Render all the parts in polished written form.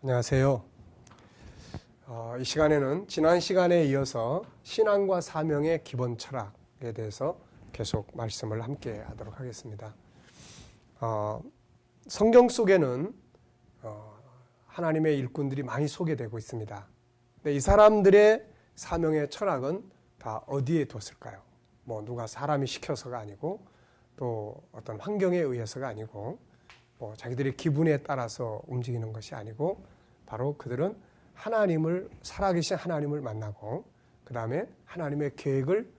안녕하세요. 이 시간에는 지난 시간에 이어서 신앙과 사명의 기본 철학에 대해서 계속 말씀을 함께 하도록 하겠습니다. 성경 속에는 하나님의 일꾼들이 많이 소개되고 있습니다. 근데 이 사람들의 사명의 철학은 다 어디에 뒀을까요? 누가 사람이 시켜서가 아니고 또 어떤 환경에 의해서가 아니고 자기들의 기분에 따라서 움직이는 것이 아니고 바로 그들은 살아계신 하나님을 만나고 그 다음에 하나님의 계획을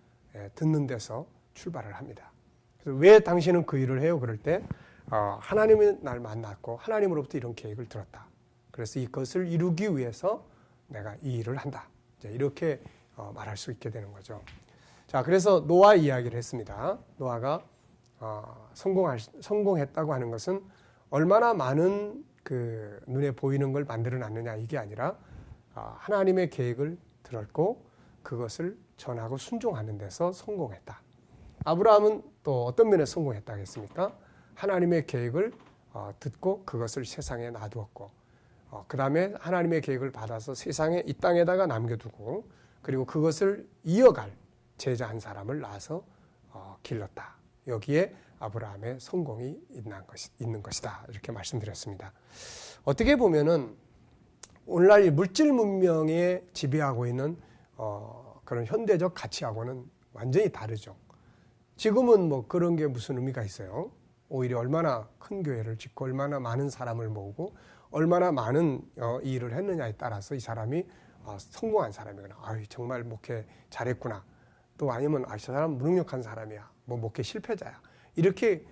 듣는 데서 출발을 합니다. 그래서 왜 당신은 그 일을 해요? 그럴 때 하나님이 날 만났고 하나님으로부터 이런 계획을 들었다. 그래서 이것을 이루기 위해서 내가 이 일을 한다. 이렇게 말할 수 있게 되는 거죠. 자, 그래서 노아 이야기를 했습니다. 노아가 성공했다고 하는 것은 얼마나 많은 그 눈에 보이는 걸 만들어 놨느냐 이게 아니라 하나님의 계획을 들었고 그것을 전하고 순종하는 데서 성공했다. 아브라함은 또 어떤 면에 성공했다겠습니까? 하나님의 계획을 듣고 그것을 세상에 놔두었고 그 다음에 하나님의 계획을 받아서 세상에 이 땅에다가 남겨두고 그리고 그것을 이어갈 제자 한 사람을 낳아서 길렀다. 여기에 아브라함의 성공이 있는 것이다. 이렇게 말씀드렸습니다. 어떻게 보면은 오늘날 물질 문명에 지배하고 있는 그런 현대적 가치하고는 완전히 다르죠. 지금은 그런 게 무슨 의미가 있어요? 오히려 얼마나 큰 교회를 짓고 얼마나 많은 사람을 모으고 얼마나 많은 일을 했느냐에 따라서 이 사람이 성공한 사람이거나 정말 목회 잘했구나. 또 아니면 저 사람 무능력한 사람이야. 목회 실패자야. 이렇게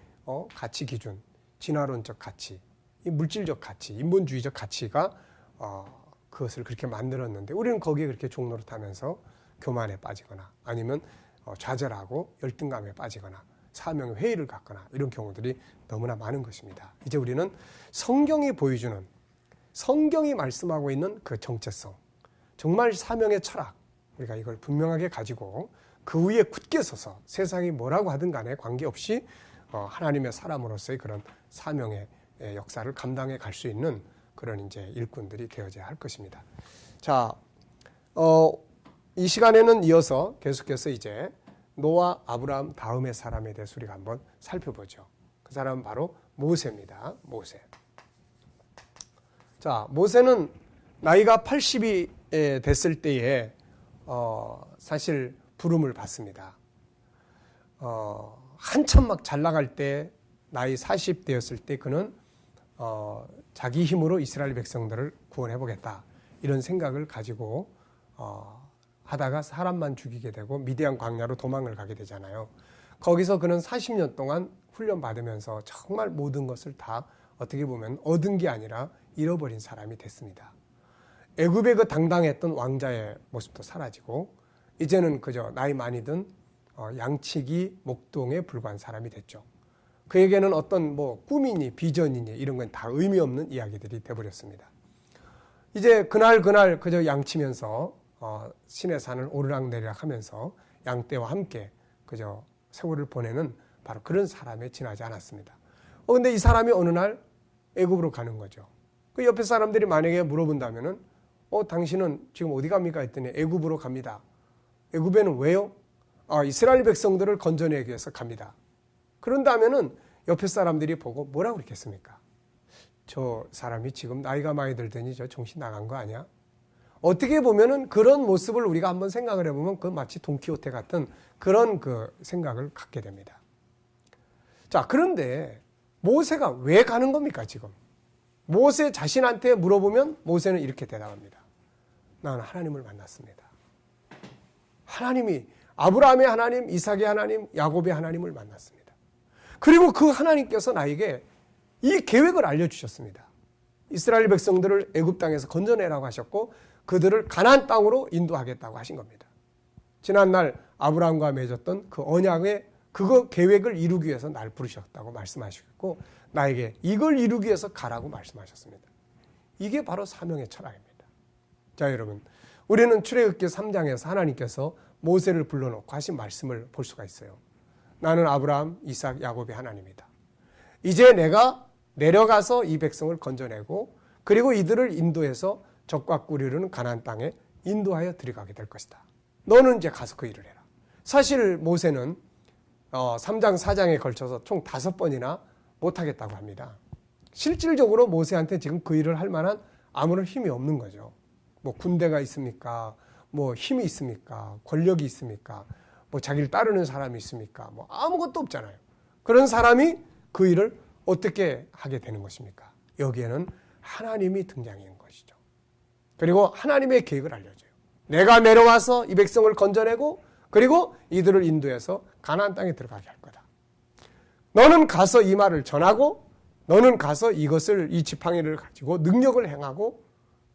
가치 기준, 진화론적 가치, 이 물질적 가치, 인본주의적 가치가 그것을 그렇게 만들었는데 우리는 거기에 그렇게 종노릇하면서 교만에 빠지거나 아니면 좌절하고 열등감에 빠지거나 사명의 회의를 갖거나 이런 경우들이 너무나 많은 것입니다. 이제 우리는 성경이 보여주는 성경이 말씀하고 있는 그 정체성, 정말 사명의 철학, 우리가 이걸 분명하게 가지고 그 위에 굳게 서서 세상이 뭐라고 하든 간에 관계없이 하나님의 사람으로서의 그런 사명의 역사를 감당해 갈 수 있는 그런 이제 일꾼들이 되어져야 할 것입니다. 자, 이 시간에는 이어서 계속해서 이제 노아, 아브라함 다음의 사람에 대해서 우리가 한번 살펴보죠. 그 사람은 바로 모세입니다. 모세. 자, 모세는 나이가 80이 됐을 때에 사실 부름을 받습니다. 한참 막 잘 나갈 때 나이 40대였을 때 그는 자기 힘으로 이스라엘 백성들을 구원해 보겠다 이런 생각을 가지고 하다가 사람만 죽이게 되고 미디안 광야로 도망을 가게 되잖아요. 거기서 그는 40년 동안 훈련 받으면서 정말 모든 것을 다 어떻게 보면 얻은 게 아니라 잃어버린 사람이 됐습니다. 애굽의 그 당당했던 왕자의 모습도 사라지고 이제는 그저 나이 많이 든 양치기 목동에 불과한 사람이 됐죠. 그에게는 어떤 꿈이니 비전이니 이런 건 다 의미 없는 이야기들이 돼버렸습니다. 이제 그날 그저 양치면서 신의 산을 오르락내리락 하면서 양떼와 함께 그저 세월을 보내는 바로 그런 사람에 지나지 않았습니다. 근데 이 사람이 어느 날 애굽으로 가는 거죠. 그 옆에 사람들이 만약에 물어본다면은 당신은 지금 어디 갑니까? 했더니 애굽으로 갑니다. 애굽에는 왜요? 이스라엘 백성들을 건져내기 위해서 갑니다. 그런다면은 옆에 사람들이 보고 뭐라고 그랬겠습니까? 저 사람이 지금 나이가 많이 들더니 저 정신 나간 거 아니야? 어떻게 보면은 그런 모습을 우리가 한번 생각을 해보면 그 마치 돈키호테 같은 그런 그 생각을 갖게 됩니다. 자, 그런데 모세가 왜 가는 겁니까, 지금? 모세 자신한테 물어보면 모세는 이렇게 대답합니다. 나는 하나님을 만났습니다. 하나님이 아브라함의 하나님, 이삭의 하나님, 야곱의 하나님을 만났습니다. 그리고 그 하나님께서 나에게 이 계획을 알려주셨습니다. 이스라엘 백성들을 애굽 땅에서 건져내라고 하셨고 그들을 가나안 땅으로 인도하겠다고 하신 겁니다. 지난날 아브라함과 맺었던 그 언약의 그거 계획을 이루기 위해서 날 부르셨다고 말씀하셨고 나에게 이걸 이루기 위해서 가라고 말씀하셨습니다. 이게 바로 사명의 철학입니다. 자, 여러분, 우리는 출애굽기 3장에서 하나님께서 모세를 불러놓고 하신 말씀을 볼 수가 있어요. 나는 아브라함, 이삭, 야곱의 하나님이다. 이제 내가 내려가서 이 백성을 건져내고 그리고 이들을 인도해서 적과 꿀이르는 가나안 땅에 인도하여 들어가게 될 것이다. 너는 이제 가서 그 일을 해라. 사실 모세는 3장 4장에 걸쳐서 총 5번이나 못하겠다고 합니다. 실질적으로 모세한테 지금 그 일을 할 만한 아무런 힘이 없는 거죠. 뭐 군대가 있습니까? 뭐 힘이 있습니까? 권력이 있습니까? 뭐 자기를 따르는 사람이 있습니까? 뭐 아무것도 없잖아요. 그런 사람이 그 일을 어떻게 하게 되는 것입니까? 여기에는 하나님이 등장한 것이죠. 그리고 하나님의 계획을 알려줘요. 내가 내려와서 이 백성을 건져내고 그리고 이들을 인도해서 가나안 땅에 들어가게 할 거다. 너는 가서 이 말을 전하고 너는 가서 이것을 이 지팡이를 가지고 능력을 행하고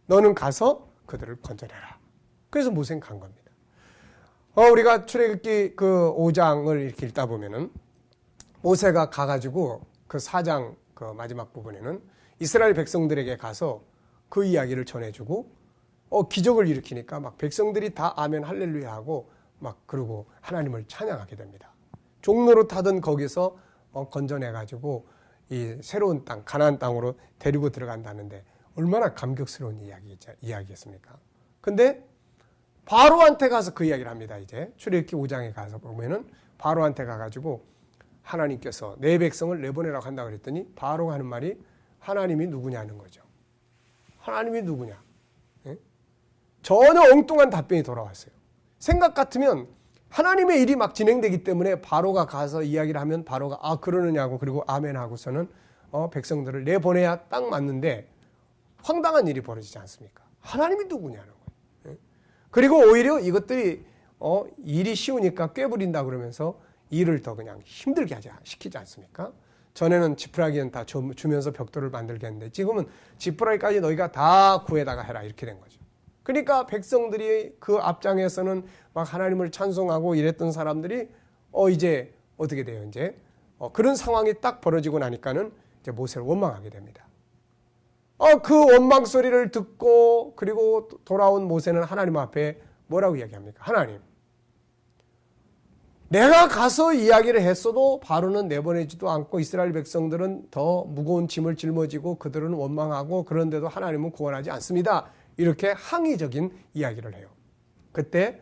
너는 가서 그들을 건져내라. 그래서 모세는 간 겁니다. 우리가 출애굽기 그 5장을 이렇게 읽다 보면은 모세가 가가지고 그 4장 그 마지막 부분에는 이스라엘 백성들에게 가서 그 이야기를 전해주고 기적을 일으키니까 막 백성들이 다 아멘 할렐루야 하고 막 그러고 하나님을 찬양하게 됩니다. 종로로 타던 거기서 건져내가지고 이 새로운 땅 가나안 땅으로 데리고 들어간다는데 얼마나 감격스러운 이야기겠습니까? 근데 바로한테 가서 그 이야기를 합니다. 이제 출애굽기 5장에 가서 보면은 바로한테 가가지고 하나님께서 내 백성을 내보내라고 한다고 그랬더니 바로가 하는 말이 하나님이 누구냐는 거죠. 하나님이 누구냐? 예? 전혀 엉뚱한 답변이 돌아왔어요. 생각 같으면 하나님의 일이 막 진행되기 때문에 바로가 가서 이야기를 하면 바로가 그러느냐고 그리고 아멘 하고서는 백성들을 내보내야 딱 맞는데 황당한 일이 벌어지지 않습니까? 하나님이 누구냐는 거예요. 예? 그리고 오히려 이것들이 일이 쉬우니까 꾀부린다 그러면서 일을 더 그냥 힘들게 시키지 않습니까? 전에는 지푸라기는 다 주면서 벽돌을 만들게 했는데 지금은 지푸라기까지 너희가 다 구해다가 해라 이렇게 된 거죠. 그러니까 백성들이 그 앞장에서는 막 하나님을 찬송하고 이랬던 사람들이 이제 어떻게 돼요? 이제 그런 상황이 딱 벌어지고 나니까는 이제 모세를 원망하게 됩니다. 그 원망 소리를 듣고 그리고 돌아온 모세는 하나님 앞에 뭐라고 이야기합니까? 하나님, 내가 가서 이야기를 했어도 바로는 내보내지도 않고 이스라엘 백성들은 더 무거운 짐을 짊어지고 그들은 원망하고 그런데도 하나님은 구원하지 않습니다. 이렇게 항의적인 이야기를 해요. 그때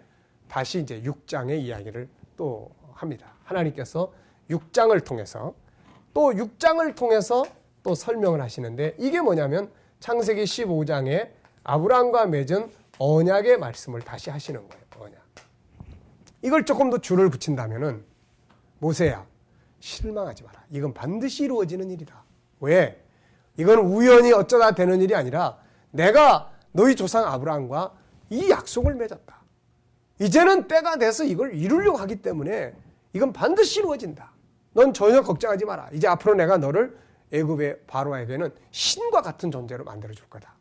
다시 이제 6장의 이야기를 또 합니다. 하나님께서 6장을 통해서 또 설명을 하시는데 이게 뭐냐면 창세기 15장에 아브라함과 맺은 언약의 말씀을 다시 하시는 거예요. 언약. 이걸 조금 더 줄을 붙인다면은 모세야 실망하지 마라. 이건 반드시 이루어지는 일이다. 왜? 이건 우연히 어쩌다 되는 일이 아니라 내가 너희 조상 아브라함과 이 약속을 맺었다. 이제는 때가 돼서 이걸 이루려고 하기 때문에 이건 반드시 이루어진다. 넌 전혀 걱정하지 마라. 이제 앞으로 내가 너를 애굽의 바로에게는 신과 같은 존재로 만들어줄 거다.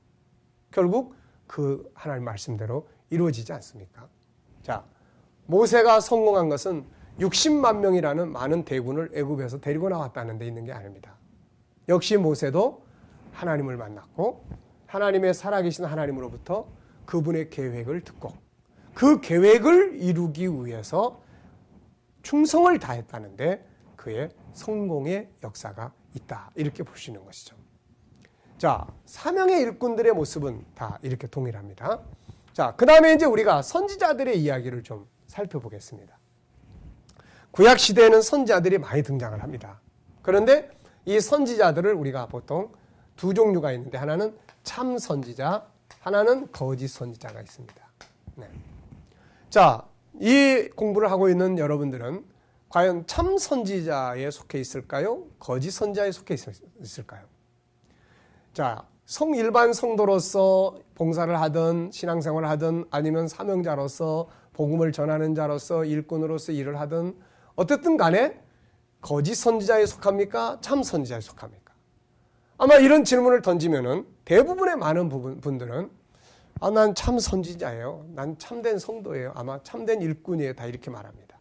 결국 그 하나님 말씀대로 이루어지지 않습니까? 자, 모세가 성공한 것은 60만 명이라는 많은 대군을 애굽에서 데리고 나왔다는 데 있는 게 아닙니다. 역시 모세도 하나님을 만났고 하나님의 살아계신 하나님으로부터 그분의 계획을 듣고 그 계획을 이루기 위해서 충성을 다했다는데 그의 성공의 역사가 있다. 이렇게 볼 수 있는 것이죠. 자, 사명의 일꾼들의 모습은 다 이렇게 동일합니다. 자, 그 다음에 이제 우리가 선지자들의 이야기를 좀 살펴보겠습니다. 구약 시대에는 선지자들이 많이 등장을 합니다. 그런데 이 선지자들을 우리가 보통 두 종류가 있는데 하나는 참 선지자, 하나는 거짓 선지자가 있습니다. 네. 자, 이 공부를 하고 있는 여러분들은 과연 참 선지자에 속해 있을까요? 거짓 선지자에 속해 있을까요? 자, 일반 성도로서 봉사를 하든 신앙생활을 하든 아니면 사명자로서 복음을 전하는 자로서 일꾼으로서 일을 하든 어쨌든 간에 거짓 선지자에 속합니까? 참 선지자에 속합니까? 아마 이런 질문을 던지면은 대부분의 많은 분들은 난 참 선지자예요. 난 참된 성도예요. 아마 참된 일꾼이에요. 다 이렇게 말합니다.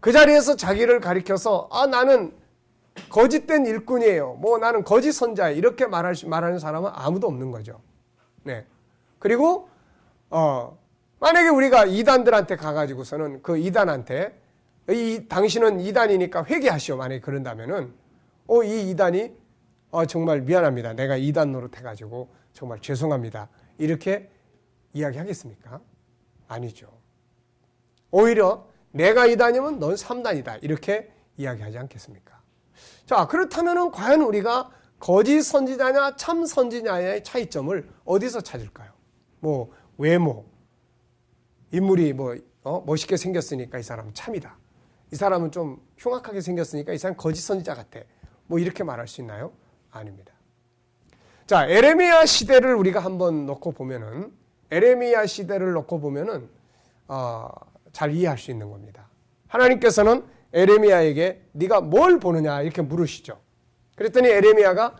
그 자리에서 자기를 가리켜서 나는 거짓된 일꾼이에요. 나는 거짓 선자예요. 이렇게 말하는 사람은 아무도 없는 거죠. 네. 그리고 만약에 우리가 이단들한테 가가지고서는 그 이단한테 당신은 이단이니까 회개하시오. 만약에 그런다면은 이 이단이 정말 미안합니다. 내가 2단 노릇해가지고 정말 죄송합니다. 이렇게 이야기하겠습니까? 아니죠. 오히려 내가 2단이면 넌 3단이다. 이렇게 이야기하지 않겠습니까? 자, 그렇다면 과연 우리가 거짓 선지자냐 참 선지자냐의 차이점을 어디서 찾을까요? 뭐 외모, 인물이 멋있게 생겼으니까 이 사람은 참이다. 이 사람은 좀 흉악하게 생겼으니까 이 사람은 거짓 선지자 같아. 뭐 이렇게 말할 수 있나요? 아닙니다. 자, 에레미야 시대를 우리가 한번 놓고 보면은 에레미야 시대를 놓고 보면은 잘 이해할 수 있는 겁니다. 하나님께서는 에레미야에게 네가 뭘 보느냐 이렇게 물으시죠. 그랬더니 에레미야가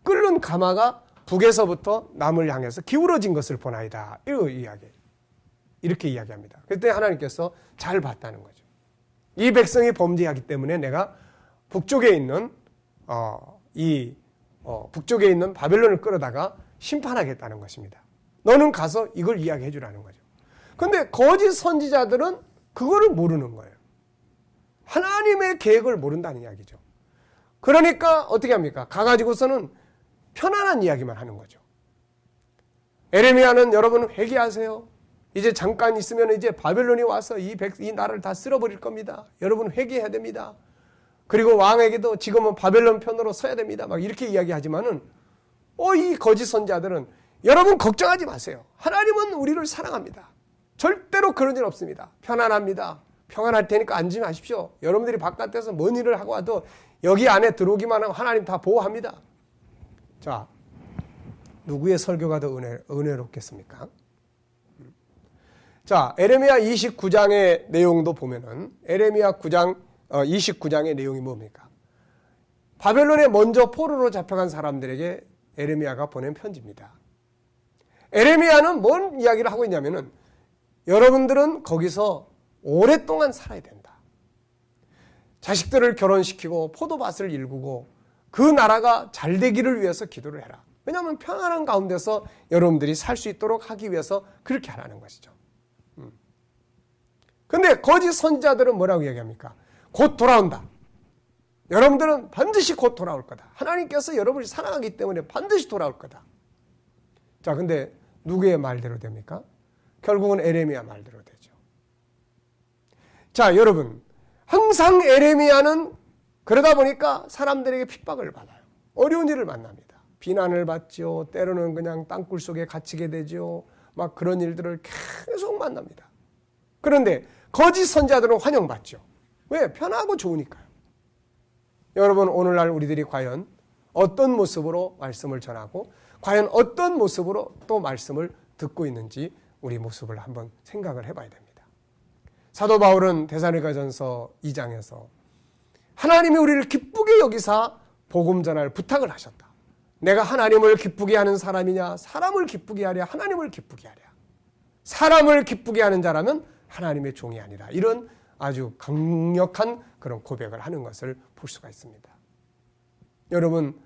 끓는 가마가 북에서부터 남을 향해서 기울어진 것을 보나이다. 이렇게 이야기합니다. 그랬더니 하나님께서 잘 봤다는 거죠. 이 백성이 범죄하기 때문에 내가 북쪽에 있는 북쪽에 있는 바벨론을 끌어다가 심판하겠다는 것입니다. 너는 가서 이걸 이야기해 주라는 거죠. 그런데 거짓 선지자들은 그거를 모르는 거예요. 하나님의 계획을 모른다는 이야기죠. 그러니까 어떻게 합니까? 가가지고서는 편안한 이야기만 하는 거죠. 에레미야는 여러분 회개하세요. 이제 잠깐 있으면 이제 바벨론이 와서 이 나라를 다 쓸어버릴 겁니다. 여러분 회개해야 됩니다. 그리고 왕에게도 지금은 바벨론 편으로 서야 됩니다. 막 이렇게 이야기하지만은 이 거짓 선지자들은 여러분 걱정하지 마세요. 하나님은 우리를 사랑합니다. 절대로 그런 일 없습니다. 편안합니다. 평안할 테니까 앉지 마십시오. 여러분들이 바깥에서 뭔 일을 하고 와도 여기 안에 들어오기만 하면 하나님 다 보호합니다. 자, 누구의 설교가 더 은혜롭겠습니까? 자, 에레미야 29장의 내용도 보면은 에레미야 29장의 내용이 뭡니까? 바벨론에 먼저 포로로 잡혀간 사람들에게 에레미야가 보낸 편지입니다. 에레미야는 뭔 이야기를 하고 있냐면은 여러분들은 거기서 오랫동안 살아야 된다. 자식들을 결혼시키고 포도밭을 일구고 그 나라가 잘 되기를 위해서 기도를 해라. 왜냐하면 평안한 가운데서 여러분들이 살 수 있도록 하기 위해서 그렇게 하라는 것이죠. 그런데 거짓 선지자들은 뭐라고 얘기합니까? 곧 돌아온다. 여러분들은 반드시 곧 돌아올 거다. 하나님께서 여러분을 사랑하기 때문에 반드시 돌아올 거다. 자, 근데 누구의 말대로 됩니까? 결국은 에레미야 말대로 되죠. 자, 여러분, 항상 에레미야는 그러다 보니까 사람들에게 핍박을 받아요. 어려운 일을 만납니다. 비난을 받죠. 때로는 그냥 땅굴 속에 갇히게 되죠. 막 그런 일들을 계속 만납니다. 그런데 거짓 선지자들은 환영받죠. 왜? 편하고 좋으니까요. 여러분, 오늘날 우리들이 과연 어떤 모습으로 말씀을 전하고 과연 어떤 모습으로 또 말씀을 듣고 있는지 우리 모습을 한번 생각을 해봐야 됩니다. 사도 바울은 데살로니가전서 2장에서 하나님이 우리를 기쁘게 여기사 복음 전할 부탁을 하셨다. 내가 하나님을 기쁘게 하는 사람이냐? 사람을 기쁘게 하랴? 하나님을 기쁘게 하랴? 사람을 기쁘게 하는 자라면 하나님의 종이 아니라. 이런 아주 강력한 그런 고백을 하는 것을 볼 수가 있습니다. 여러분,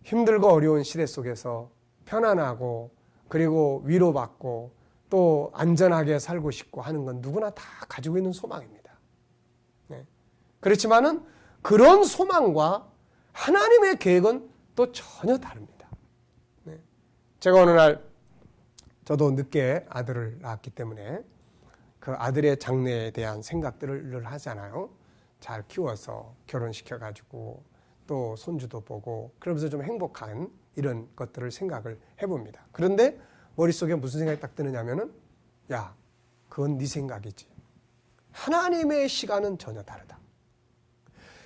힘들고 어려운 시대 속에서 편안하고 그리고 위로받고 또 안전하게 살고 싶고 하는 건 누구나 다 가지고 있는 소망입니다. 네. 그렇지만은 그런 소망과 하나님의 계획은 또 전혀 다릅니다. 네. 제가 어느 날 저도 늦게 아들을 낳았기 때문에 그 아들의 장래에 대한 생각들을 늘 하잖아요. 잘 키워서 결혼시켜가지고 또 손주도 보고 그러면서 좀 행복한 이런 것들을 생각을 해봅니다. 그런데 머릿속에 무슨 생각이 딱 드느냐면은 야, 그건 네 생각이지. 하나님의 시간은 전혀 다르다.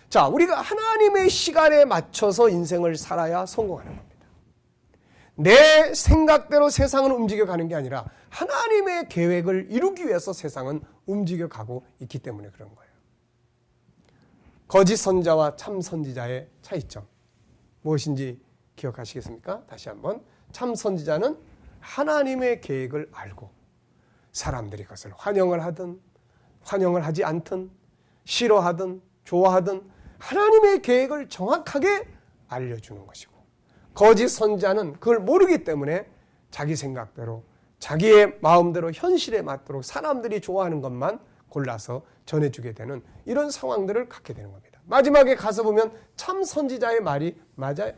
자, 우리가 하나님의 시간에 맞춰서 인생을 살아야 성공하는 겁니다. 내 생각대로 세상은 움직여가는 게 아니라 하나님의 계획을 이루기 위해서 세상은 움직여가고 있기 때문에 그런 거예요. 거짓 선지자와 참 선지자의 차이점 무엇인지 기억하시겠습니까? 다시 한번. 참 선지자는 하나님의 계획을 알고 사람들이 그것을 환영을 하든 환영을 하지 않든 싫어하든 좋아하든 하나님의 계획을 정확하게 알려주는 것이고, 거짓 선지자는 그걸 모르기 때문에 자기 생각대로 자기의 마음대로 현실에 맞도록 사람들이 좋아하는 것만 골라서 전해주게 되는 이런 상황들을 갖게 되는 겁니다. 마지막에 가서 보면 참 선지자의 말이 맞아요.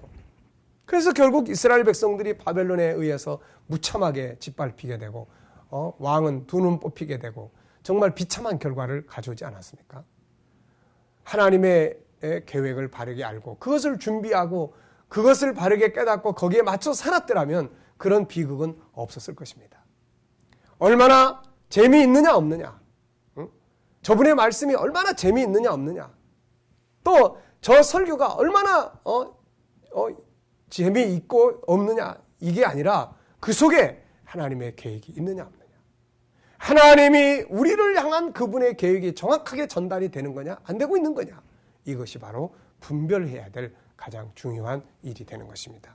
그래서 결국 이스라엘 백성들이 바벨론에 의해서 무참하게 짓밟히게 되고 왕은 두 눈 뽑히게 되고 정말 비참한 결과를 가져오지 않았습니까? 하나님의 계획을 바르게 알고 그것을 준비하고 그것을 바르게 깨닫고 거기에 맞춰 살았더라면 그런 비극은 없었을 것입니다. 얼마나 재미있느냐 없느냐, 저분의 말씀이 얼마나 재미있느냐 없느냐, 또 저 설교가 얼마나 재미있고 없느냐, 이게 아니라 그 속에 하나님의 계획이 있느냐 없느냐, 하나님이 우리를 향한 그분의 계획이 정확하게 전달이 되는 거냐 안 되고 있는 거냐, 이것이 바로 분별해야 될 가장 중요한 일이 되는 것입니다.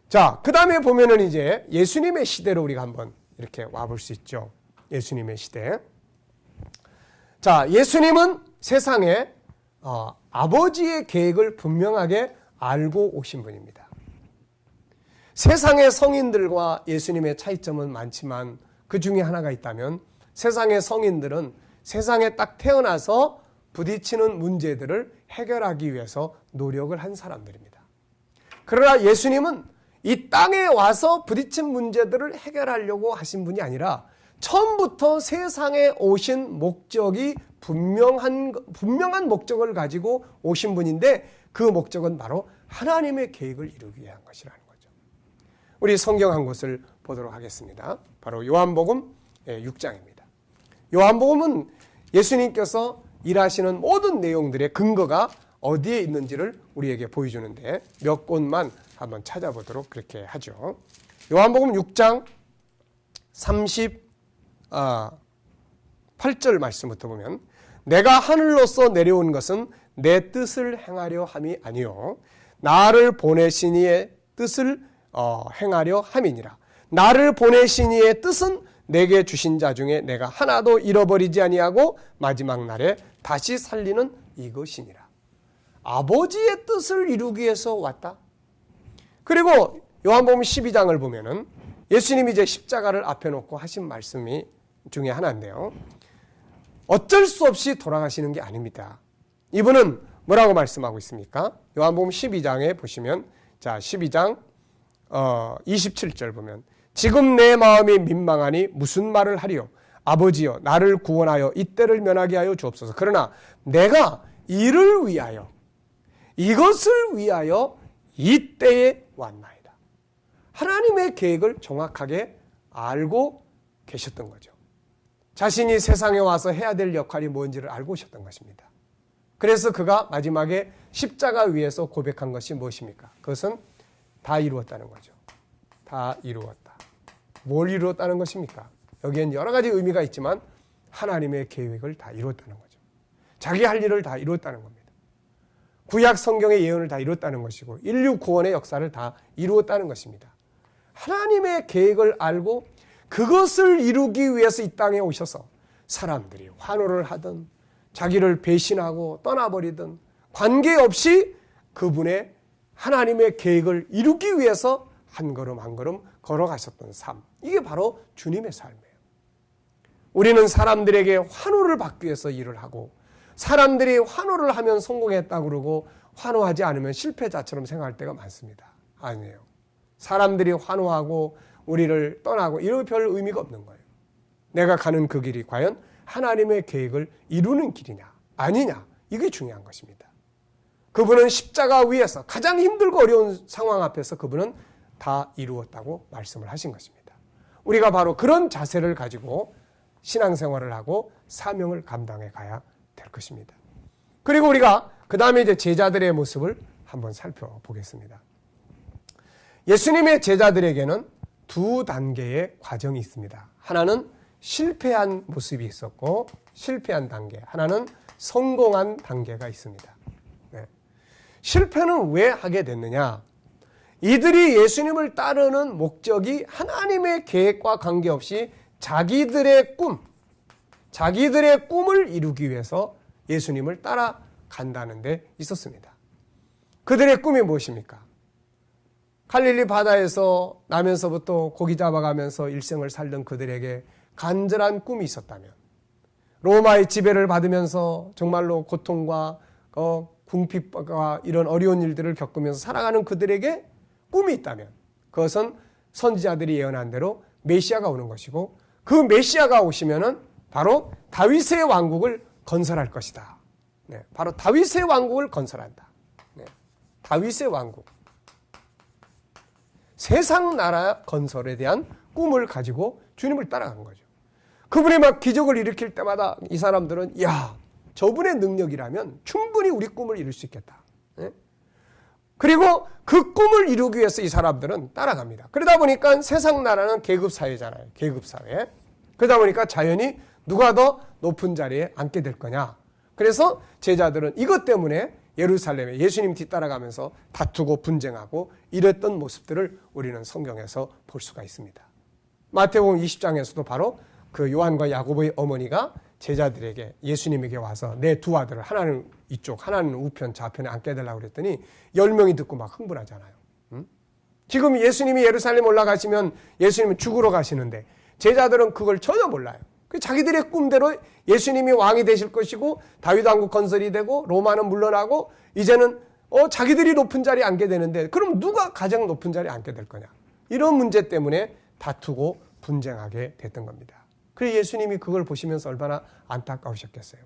자, 그 다음에 보면은 이제 예수님의 시대로 우리가 한번 이렇게 와볼 수 있죠. 예수님의 시대. 자, 예수님은 세상에 아버지의 계획을 분명하게 알고 오신 분입니다. 세상의 성인들과 예수님의 차이점은 많지만 그 중에 하나가 있다면 세상의 성인들은 세상에 딱 태어나서 부딪히는 문제들을 해결하기 위해서 노력을 한 사람들입니다. 그러나 예수님은 이 땅에 와서 부딪힌 문제들을 해결하려고 하신 분이 아니라 처음부터 세상에 오신 목적이 분명한 목적을 가지고 오신 분인데 그 목적은 바로 하나님의 계획을 이루기 위한 것이라는 거죠. 우리 성경 한 곳을 보도록 하겠습니다. 바로 요한복음 6장입니다. 요한복음은 예수님께서 일하시는 모든 내용들의 근거가 어디에 있는지를 우리에게 보여주는데 몇 곳만 한번 찾아보도록 그렇게 하죠. 요한복음 6장 38절 말씀부터 보면 내가 하늘로서 내려온 것은 내 뜻을 행하려 함이 아니요 나를 보내신 이의 뜻을 행하려 함이니라. 나를 보내신 이의 뜻은 내게 주신 자 중에 내가 하나도 잃어버리지 아니하고 마지막 날에 다시 살리는 이것이니라. 아버지의 뜻을 이루기 위해서 왔다. 그리고 요한복음 12장을 보면은 예수님이 이제 십자가를 앞에 놓고 하신 말씀이 중에 하나인데요. 어쩔 수 없이 돌아가시는 게 아닙니다. 이분은 뭐라고 말씀하고 있습니까? 요한복음 12장에 보시면 자 12장 27절 보면 지금 내 마음이 민망하니 무슨 말을 하리요? 아버지여 나를 구원하여 이때를 면하게 하여 주옵소서. 그러나 내가 이를 위하여 이것을 위하여 이때에 왔나이다. 하나님의 계획을 정확하게 알고 계셨던 거죠. 자신이 세상에 와서 해야 될 역할이 뭔지를 알고 오셨던 것입니다. 그래서 그가 마지막에 십자가 위에서 고백한 것이 무엇입니까? 그것은 다 이루었다는 거죠. 다 이루었다. 뭘 이루었다는 것입니까? 여기엔 여러 가지 의미가 있지만 하나님의 계획을 다 이루었다는 거죠. 자기 할 일을 다 이루었다는 겁니다. 구약 성경의 예언을 다 이루었다는 것이고 인류 구원의 역사를 다 이루었다는 것입니다. 하나님의 계획을 알고 그것을 이루기 위해서 이 땅에 오셔서 사람들이 환호를 하든 자기를 배신하고 떠나버리든 관계없이 그분의 하나님의 계획을 이루기 위해서 한 걸음 한 걸음 걸어가셨던 삶, 이게 바로 주님의 삶이에요. 우리는 사람들에게 환호를 받기 위해서 일을 하고 사람들이 환호를 하면 성공했다고 그러고 환호하지 않으면 실패자처럼 생각할 때가 많습니다. 아니에요. 사람들이 환호하고 우리를 떠나고 이런 별 의미가 없는 거예요. 내가 가는 그 길이 과연 하나님의 계획을 이루는 길이냐 아니냐, 이게 중요한 것입니다. 그분은 십자가 위에서 가장 힘들고 어려운 상황 앞에서 그분은 다 이루었다고 말씀을 하신 것입니다. 우리가 바로 그런 자세를 가지고 신앙생활을 하고 사명을 감당해 가야 될 것입니다. 그리고 우리가 그 다음에 이제 제자들의 모습을 한번 살펴보겠습니다. 예수님의 제자들에게는 두 단계의 과정이 있습니다. 하나는 실패한 모습이 있었고 실패한 단계, 하나는 성공한 단계가 있습니다. 네. 실패는 왜 하게 됐느냐? 이들이 예수님을 따르는 목적이 하나님의 계획과 관계없이 자기들의 꿈을 이루기 위해서 예수님을 따라간다는 데 있었습니다. 그들의 꿈이 무엇입니까? 갈릴리 바다에서 나면서부터 고기 잡아가면서 일생을 살던 그들에게 간절한 꿈이 있었다면, 로마의 지배를 받으면서 정말로 고통과 궁핍과 이런 어려운 일들을 겪으면서 살아가는 그들에게 꿈이 있다면 그것은 선지자들이 예언한 대로 메시아가 오는 것이고 그 메시아가 오시면은 바로 다윗의 왕국을 건설할 것이다. 네, 바로 다윗의 왕국을 건설한다. 네, 다윗의 왕국. 세상 나라 건설에 대한 꿈을 가지고 주님을 따라간 거죠. 그분이 막 기적을 일으킬 때마다 이 사람들은 야, 저분의 능력이라면 충분히 우리 꿈을 이룰 수 있겠다. 네? 그리고 그 꿈을 이루기 위해서 이 사람들은 따라갑니다. 그러다 보니까 세상 나라는 계급사회잖아요. 계급사회. 그러다 보니까 자연히 누가 더 높은 자리에 앉게 될 거냐. 그래서 제자들은 이것 때문에 예루살렘에 예수님 뒤따라가면서 다투고 분쟁하고 이랬던 모습들을 우리는 성경에서 볼 수가 있습니다. 마태복음 20장에서도 바로 그 요한과 야고보의 어머니가 제자들에게 예수님에게 와서 내 두 아들을 하나는 이쪽 하나는 우편 좌편에 앉게 해달라고 그랬더니 10명이 듣고 막 흥분하잖아요. 지금 예수님이 예루살렘 올라가시면 예수님은 죽으러 가시는데 제자들은 그걸 전혀 몰라요. 자기들의 꿈대로 예수님이 왕이 되실 것이고 다윗 왕국 건설이 되고 로마는 물러나고 이제는 자기들이 높은 자리에 앉게 되는데 그럼 누가 가장 높은 자리에 앉게 될 거냐. 이런 문제 때문에 다투고 분쟁하게 됐던 겁니다. 그래서 예수님이 그걸 보시면서 얼마나 안타까우셨겠어요.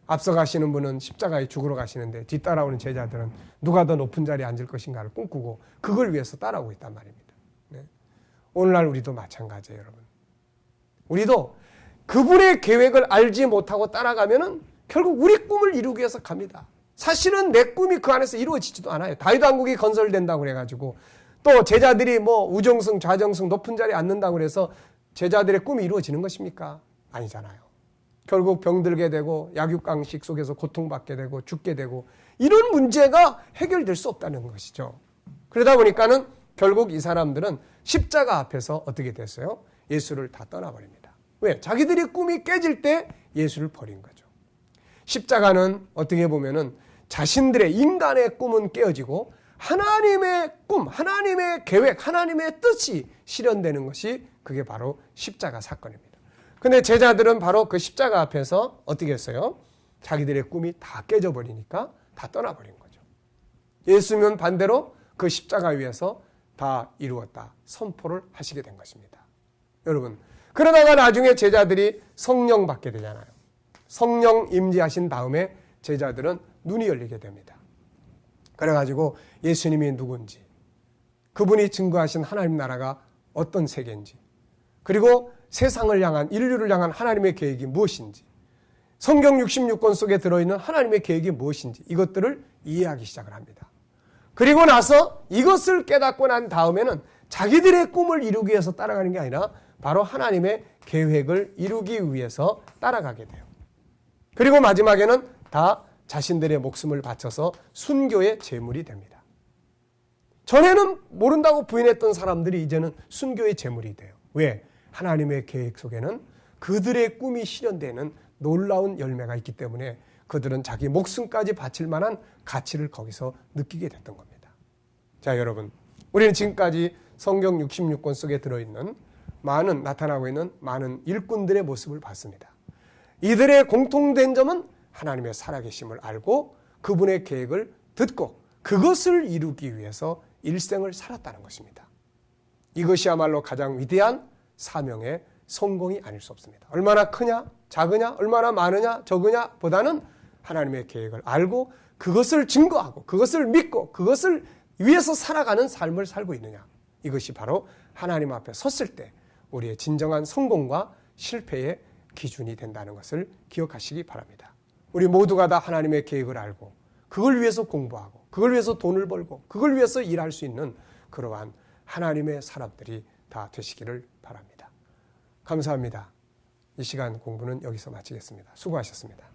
앞서 가시는 분은 십자가에 죽으러 가시는데 뒤따라오는 제자들은 누가 더 높은 자리에 앉을 것인가를 꿈꾸고 그걸 위해서 따라오고 있단 말입니다. 네. 오늘날 우리도 마찬가지예요, 여러분. 우리도 그분의 계획을 알지 못하고 따라가면은 결국 우리 꿈을 이루기 위해서 갑니다. 사실은 내 꿈이 그 안에서 이루어지지도 않아요. 다윗 왕국이 건설된다고 그래가지고 또 제자들이 뭐 우정승, 좌정승 높은 자리에 앉는다고 그래서 제자들의 꿈이 이루어지는 것입니까? 아니잖아요. 결국 병들게 되고 약육강식 속에서 고통받게 되고 죽게 되고 이런 문제가 해결될 수 없다는 것이죠. 그러다 보니까는 결국 이 사람들은 십자가 앞에서 어떻게 됐어요? 예수를 다 떠나버립니다. 왜? 자기들이 꿈이 깨질 때 예수를 버린 거죠. 십자가는 어떻게 보면은 자신들의 인간의 꿈은 깨어지고 하나님의 꿈, 하나님의 계획, 하나님의 뜻이 실현되는 것이 그게 바로 십자가 사건입니다. 근데 제자들은 바로 그 십자가 앞에서 어떻게 했어요? 자기들의 꿈이 다 깨져버리니까 다 떠나버린 거죠. 예수님은 반대로 그 십자가 위에서 다 이루었다 선포를 하시게 된 것입니다. 여러분, 그러다가 나중에 제자들이 성령 받게 되잖아요. 성령 임재하신 다음에 제자들은 눈이 열리게 됩니다. 그래가지고 예수님이 누군지, 그분이 증거하신 하나님 나라가 어떤 세계인지, 그리고 세상을 향한, 인류를 향한 하나님의 계획이 무엇인지, 성경 66권 속에 들어있는 하나님의 계획이 무엇인지 이것들을 이해하기 시작을 합니다. 그리고 나서 이것을 깨닫고 난 다음에는 자기들의 꿈을 이루기 위해서 따라가는 게 아니라 바로 하나님의 계획을 이루기 위해서 따라가게 돼요. 그리고 마지막에는 다 자신들의 목숨을 바쳐서 순교의 제물이 됩니다. 전에는 모른다고 부인했던 사람들이 이제는 순교의 제물이 돼요. 왜? 하나님의 계획 속에는 그들의 꿈이 실현되는 놀라운 열매가 있기 때문에 그들은 자기 목숨까지 바칠 만한 가치를 거기서 느끼게 됐던 겁니다. 자, 여러분, 우리는 지금까지 성경 66권 속에 들어있는 나타나고 있는 많은 일꾼들의 모습을 봤습니다. 이들의 공통된 점은 하나님의 살아계심을 알고 그분의 계획을 듣고 그것을 이루기 위해서 일생을 살았다는 것입니다. 이것이야말로 가장 위대한 사명의 성공이 아닐 수 없습니다. 얼마나 크냐, 작으냐, 얼마나 많으냐, 적으냐 보다는 하나님의 계획을 알고 그것을 증거하고 그것을 믿고 그것을 위해서 살아가는 삶을 살고 있느냐. 이것이 바로 하나님 앞에 섰을 때 우리의 진정한 성공과 실패의 기준이 된다는 것을 기억하시기 바랍니다. 우리 모두가 다 하나님의 계획을 알고 그걸 위해서 공부하고 그걸 위해서 돈을 벌고 그걸 위해서 일할 수 있는 그러한 하나님의 사람들이 다 되시기를 바랍니다. 감사합니다. 이 시간 공부는 여기서 마치겠습니다. 수고하셨습니다.